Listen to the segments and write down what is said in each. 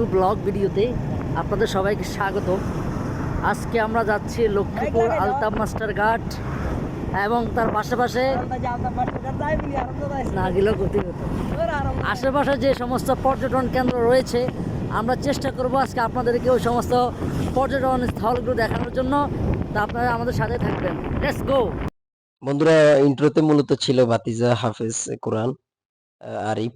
New blog ভিডিওতে আপনাদের সবাইকে স্বাগত। আজকে আমরা যাচ্ছি লক্ষ্মীপুর আলতাফ মাস্টার ঘাট এবং তার পাশাপাশি না গেলেও করতে হতো আশেপাশে যে সমস্ত পর্যটন কেন্দ্র রয়েছে, আমরা চেষ্টা করব আজকে আপনাদেরকে ওই সমস্ত পর্যটন স্থলগুলো দেখানোর জন্য। তা আপনারা আমাদের সাথে থাকবেন। Let's go. বন্ধুরা, ইন্ট্রোতে মূলত ছিল ভাতিজা হাফেজ কোরআন আরিফ।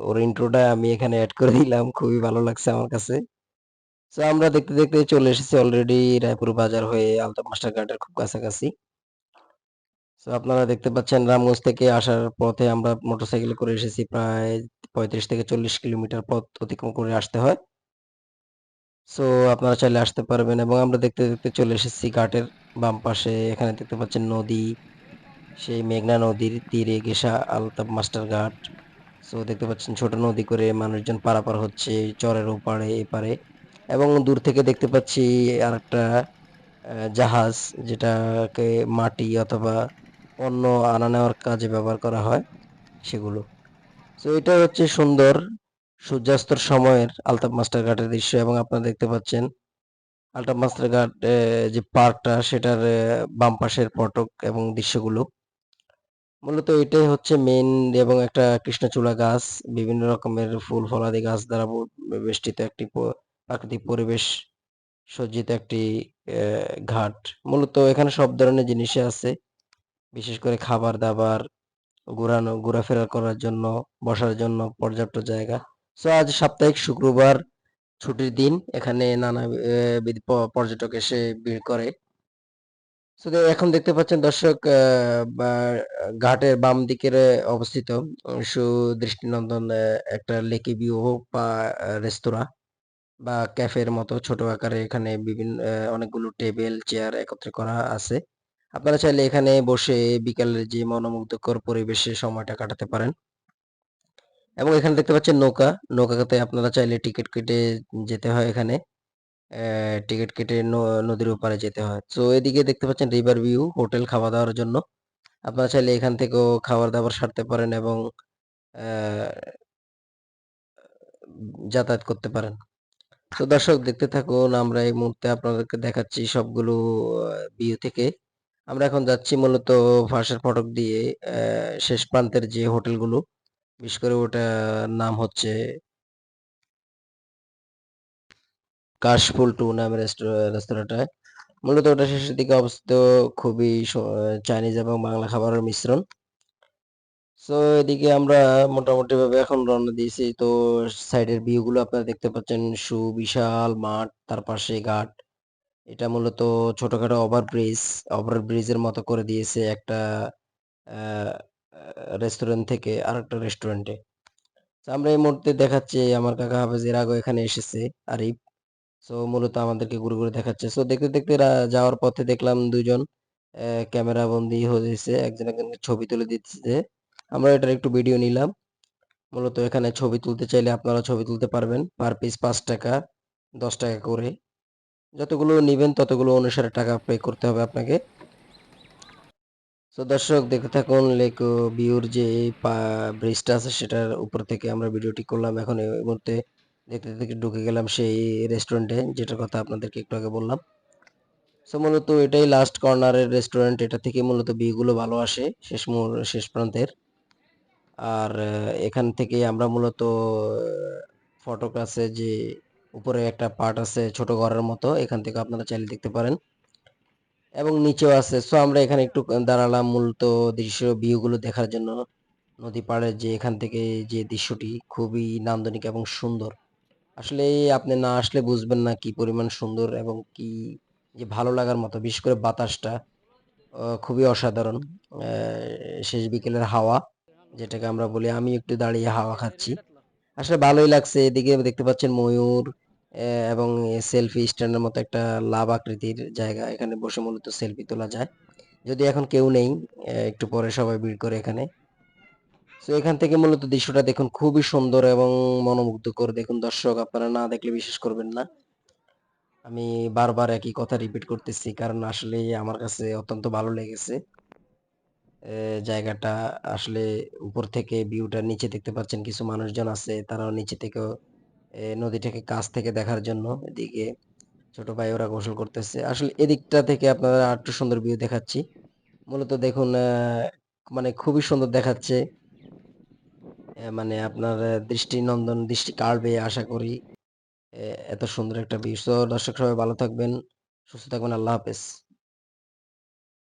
ওর ইন্ট্রোটা আমি এখানে অ্যাড করে দিলাম, খুবই ভালো লাগছে আমার কাছে। তো আমরা দেখতে দেখতে চলে এসেছি অলরেডি রায়পুর বাজার হয়ে আলতাফ মাস্টার ঘাটের খুব কাছাকাছি। তো আপনারা দেখতে পাচ্ছেন রামগঞ্জ থেকে আসার পথে আমরা মোটরসাইকেল করে এসেছি, প্রায় 35 থেকে 40 কিলোমিটার পথ অতিক্রম করে আসতে হয়। সো আপনারা চাইলে আসতে পারবেন এবং আমরা দেখতে দেখতে চলে এসেছি ঘাটের বাম পাশে। এখানে দেখতে পাচ্ছেন নদী, সেই মেঘনা নদীর তীরে ঘেঁষা আলতাফ মাস্টার ঘাট। সো দেখতে পাচ্ছেন ছোট নদী করে মানুষজন পারাপার হচ্ছে চরের ওপারে এপারে, এবং দূর থেকে দেখতে পাচ্ছি আরেকটা জাহাজ, যেটাকে মাটি অথবা পণ্য আনা নেওয়ার কাজে ব্যবহার করা হয় সেগুলো। তো এটা হচ্ছে সুন্দর সূর্যাস্তর সময়ের আলতাফ মাস্টার ঘাটের দৃশ্য। এবং আপনারা দেখতে পাচ্ছেন আলতাফ মাস্টার ঘাট যে পার্কটা, সেটার বাম পাশের ফটক এবং দৃশ্যগুলো। মূলত এটাই হচ্ছে মেইন, এবং একটা কৃষ্ণচূড়া গাছ, বিভিন্ন রকমের ফুল ফলাদি গাছ দ্বারা বেষ্টিত একটি প্রাকৃতিক পরিবেশ সজ্জিত একটি ঘাট। মূলত এখানে সব ধরনের জিনিসই আছে, বিশেষ করে খাবার দাবার, ঘোরাফেরা করার জন্য, বসার জন্য পর্যাপ্ত জায়গা। সো আজ সাপ্তাহিক শুক্রবার, ছুটির দিন। এখানে নানাবিধ পর্যটক এসে ভিড় করে। তো এখন দেখতে পাচ্ছেন দর্শক, ঘাটের বাম দিকের অবস্থিত সুদৃষ্টিনন্দন একটা লেকি ভিউ বা রেস্তোরাঁ বা ক্যাফের মতো ছোট আকারে এখানে বিভিন্ন অনেকগুলো টেবিল চেয়ার একত্রে করা আছে। আপনারা চাইলে এখানে বসে বিকালের যে মনোমুগ্ধকর পরিবেশে সময়টা কাটাতে পারেন। এবং এখানে দেখতে পাচ্ছেন নৌকাতে আপনারা চাইলে টিকিট কেটে যেতে হয়। এখানে টিকিট কেটে নদীর ওপারে যেতে হয়। তো এদিকে দেখতে পাচ্ছেন রিভার ভিউ হোটেল, খাওয়া দাওয়ার জন্য আপনারা চাইলে এখান থেকেও খাবার দাবার সারতে পারেন এবং যাতায়াত করতে পারেন। তো দর্শক দেখতে থাকুন, আমরা এই মুহূর্তে আপনাদেরকে দেখাচ্ছি সবগুলো ভিউ থেকে। আমরা এখন যাচ্ছি মূলত ফাঁসের ফটক দিয়ে শেষ প্রান্তের যে হোটেলগুলো, বিশেষ করে ওটা নাম হচ্ছে কাশফুল 2 নামের রেস্তোরাঁটা। মূলত ওটা শেষের দিকে অবস্থিত, খুবই চাইনিজ এবং বাংলা খাবারের মিশ্রণ। সো এদিকে আমরা মোটামুটি ভাবে এখন রওনা দিয়েছি। তো সাইডের ভিউ গুলো আপনারা দেখতে পাচ্ছেন, সুবিশাল মাঠ, তার পাশে ঘাট। এটা মূলত ছোটখাটো ওভারব্রিজের মতো করে দিয়েছে একটা রেস্টুরেন্ট থেকে আরেকটা রেস্টুরেন্টে। আমরা এই মুহূর্তে দেখাচ্ছি আমার কাকা হাফেজ, এর আগে এখানে এসেছে আরিফ। সো মূলত আমাদেরকে ঘুরে ঘুরে দেখাচ্ছে। সো দেখতে দেখতে যাওয়ার পথে দেখলাম দুজন ক্যামেরা বন্দি হয়েছে, একজন একজনকে ছবি তুলে দিচ্ছে। আমরা এটার একটু ভিডিও নিলাম। মূলত এখানে ছবি তুলতে চাইলে আপনারা ছবি তুলতে পারবেন, পার পিস 5 টাকা, 10 টাকা করে। যতগুলো নিবেন ততগুলো অনুসারে টাকা পে করতে হবে আপনাকে। তো দর্শক দেখতে থাকুন লেক ভিউর যে ব্রিজটা আছে, সেটার উপর থেকে আমরা ভিডিওটি করলাম। এখন এই মুহূর্তে দেখতে দেখতে ঢুকে গেলাম সেই রেস্টুরেন্টে, যেটার কথা আপনাদেরকে একটু আগে বললাম। সো মূলত এটাই লাস্ট কর্নারের রেস্টুরেন্ট, এটা থেকে মূলত ভিউগুলো ভালো আসে শেষ প্রান্তের। আর এখান থেকে আমরা মূলত ফটক আছে যে উপরে একটা পার্ট আছে ছোট ঘরের মতো, এখান থেকে আপনারা চাইলে দেখতে পারেন, এবং নিচেও আছে। সো আমরা এখানে একটু দাঁড়ালাম মূলত দৃশ্য ভিউগুলো দেখার জন্য। নদী পাড়ের যে এখান থেকে যে দৃশ্যটি খুবই নান্দনিক এবং সুন্দর। আসলে আপনি না আসলে বুঝবেন না কি পরিমাণ সুন্দর এবং কি যে ভালো লাগার মতো। বিশেষ করে বাতাসটা খুবই অসাধারণ। শেষ বিকেলের হাওয়া, যেটাকে আমরা বলি, আমি একটু দাঁড়িয়ে হাওয়া খাচ্ছি। আসলে ভালোই লাগছে। এদিকে দেখতে পাচ্ছেন ময়ূর এবং সেলফি স্ট্যান্ডের মতো একটা লাভ আকৃতির জায়গা, এখানে বসে মূলত সেলফি তোলা যায়। যদি এখন কেউ নেই, একটু পরে সবাই ভিড় করে এখানে। তো এখান থেকে মূলত দৃশ্যটা দেখুন, খুবই সুন্দর এবং মনোমুগ্ধকর। দেখুন দর্শক, আপনারা না দেখলে বিশ্বাস করবেন না। আমি বারবার একই কথা রিপিট করতেছি, কারণ আসলে আমার কাছে অত্যন্ত ভালো লেগেছে জায়গাটা। আসলে উপর থেকে ভিউটা, নিচে দেখতে পাচ্ছেন কিছু মানুষজন আছে, তারাও নিচে থেকেও নদীটাকে কাছ থেকে দেখার জন্য। এদিকে ছোট ভাই ওরা গোসল করতেছে। আসলে এদিকটা থেকে আপনারা আরেকটু সুন্দর ভিউ দেখাচ্ছি। মূলত দেখুন মানে খুবই সুন্দর দেখাচ্ছে। মানে আপনার দৃষ্টিনন্দন, দৃষ্টি কাড়বে আশা করি। এত সুন্দর একটা ভিউ। সো দর্শক সবাই ভালো থাকবেন, সুস্থ থাকবেন। আল্লাহ হাফেজ।